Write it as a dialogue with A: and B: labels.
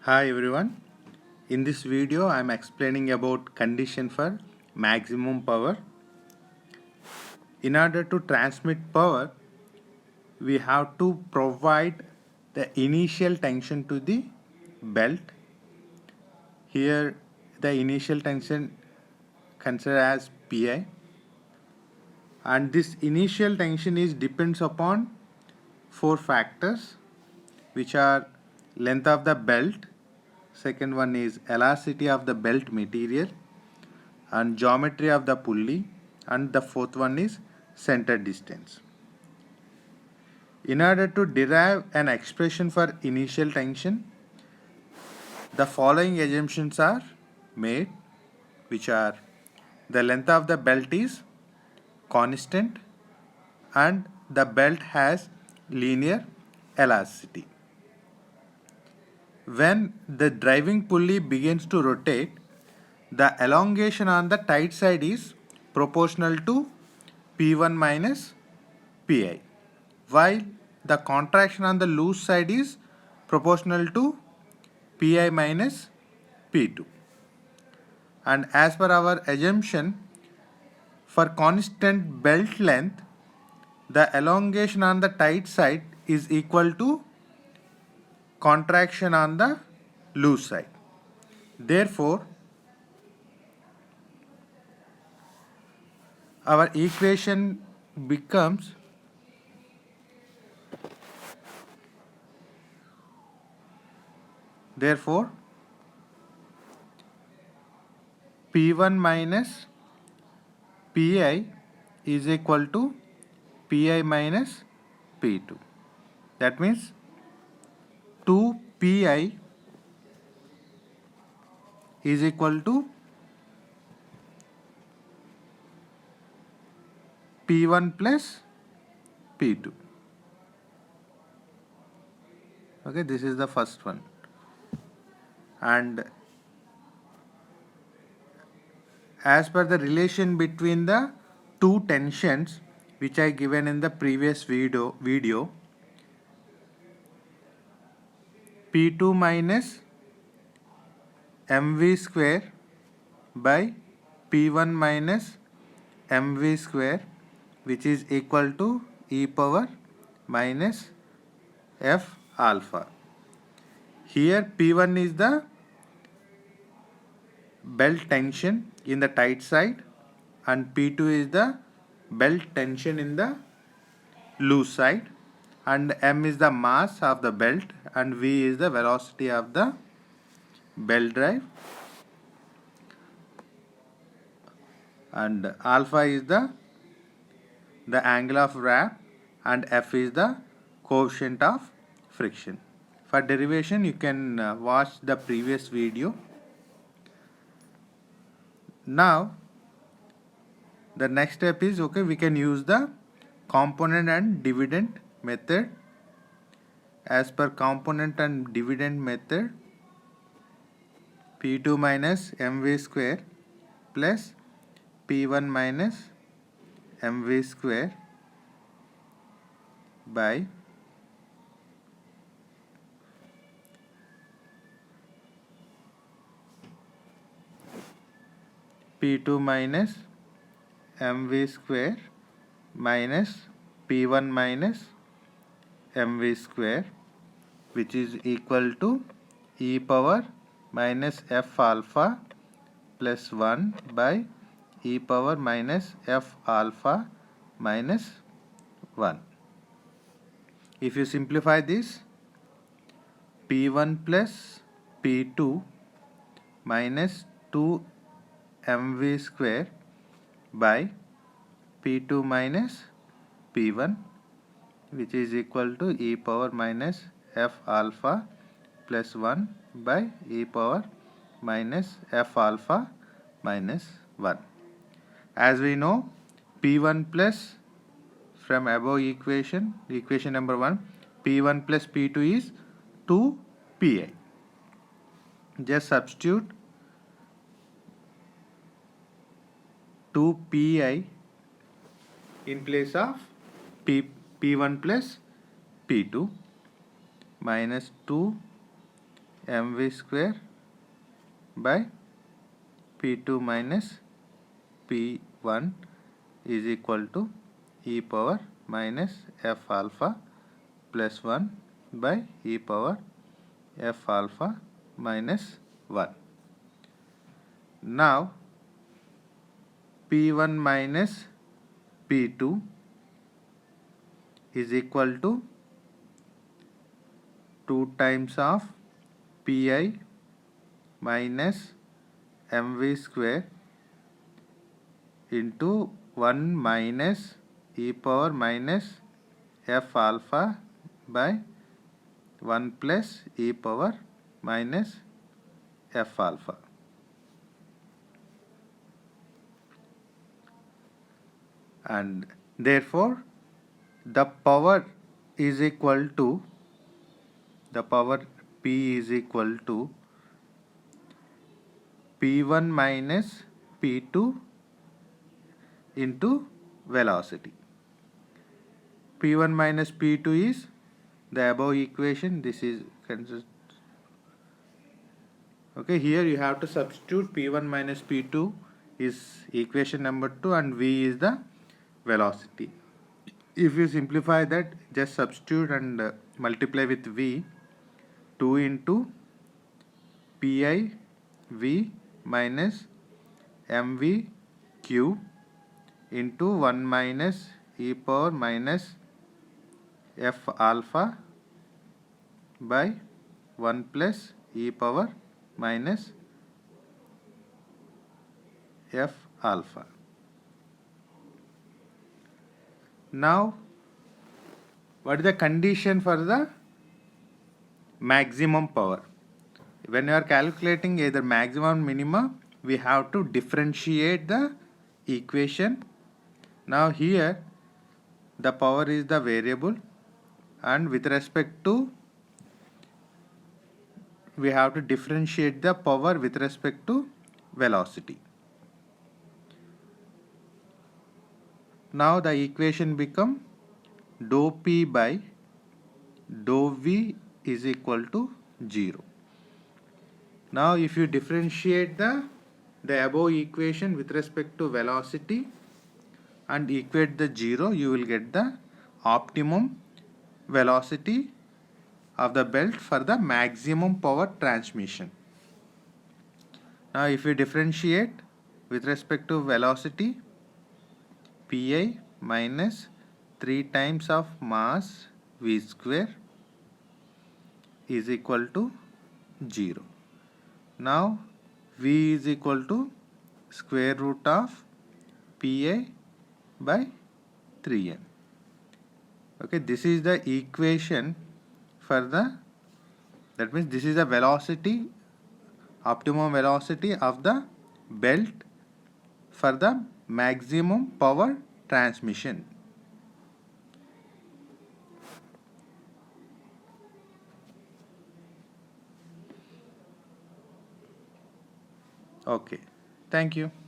A: Hi everyone. In this video I am explaining about condition for maximum power. In order to transmit power, we have to provide the initial tension to the belt. Here the initial tension considered as Pi, and this initial tension is depends upon four factors, which are length of the belt, second one is elasticity of the belt material, and geometry of the pulley, and the fourth one is center distance. In order to derive an expression for initial tension, the following assumptions are made, which are the length of the belt is constant and the belt has linear elasticity. When the driving pulley begins to rotate, the elongation on the tight side is proportional to P1 minus Pi, while the contraction on the loose side is proportional to Pi minus P2. And as per our assumption, for constant belt length, the elongation on the tight side is equal to contraction on the loose side. Therefore, our equation becomes P1 minus Pi is equal to Pi minus P2. That means 2 Pi is equal to P1 plus P2. Okay, this is the first one. And as per the relation between the two tensions which I given in the previous video P2 minus mv square by P1 minus mv square, which is equal to e power minus f alpha. Here P1 is the belt tension in the tight side and P2 is the belt tension in the loose side, and m is the mass of the belt and v is the velocity of the belt drive, and alpha is the angle of wrap and f is the coefficient of friction. For derivation you can watch the previous video. Now the next step is, okay, we can use the component and dividend method. As per component and dividend method, P2 minus mv square plus P1 minus mv square by P2 minus mv square minus P1 minus mv square, which is equal to e power minus f alpha plus 1 by e power minus f alpha minus 1. If you simplify this, P1 plus P2 minus 2 mv square by P2 minus P1, which is equal to e power minus f alpha plus 1 by e power minus f alpha minus 1. As we know, P1 plus, from above equation number 1, P1 plus P2 is 2 Pi. Just substitute 2 Pi in place of P1 plus P2 minus 2 mv square by P2 minus P1 is equal to e power minus f alpha plus 1 by e power f alpha minus 1. Now P1 minus P2 is equal to 2 times of Pi minus mv square into 1 minus e power minus f alpha by 1 plus e power minus f alpha. And therefore the power is equal to, the power P is equal to P1 minus P2 into velocity. P1 minus P2 is the above equation. This is okay. Here you have to substitute P1 minus P2 is equation number 2 and V is the velocity. If you simplify that, just substitute and multiply with V. 2 into Pi V minus mv q into 1 minus e power minus f alpha by 1 plus e power minus f alpha. Now what is the condition for the maximum power? When you are calculating either maximum or minimum, we have to differentiate the equation. Now here the power is the variable, and with respect to, we have to differentiate the power with respect to velocity. Now the equation become dou P by dou V is equal to 0. Now if you differentiate the above equation with respect to velocity and equate the 0, you will get the optimum velocity of the belt for the maximum power transmission. Now if you differentiate with respect to velocity, Pi minus 3 times of mass V square is equal to 0. Now V is equal to square root of Pi by 3n. Okay, this is the equation for the, that means this is the velocity, optimum velocity of the belt for the maximum power transmission. Okay, thank you.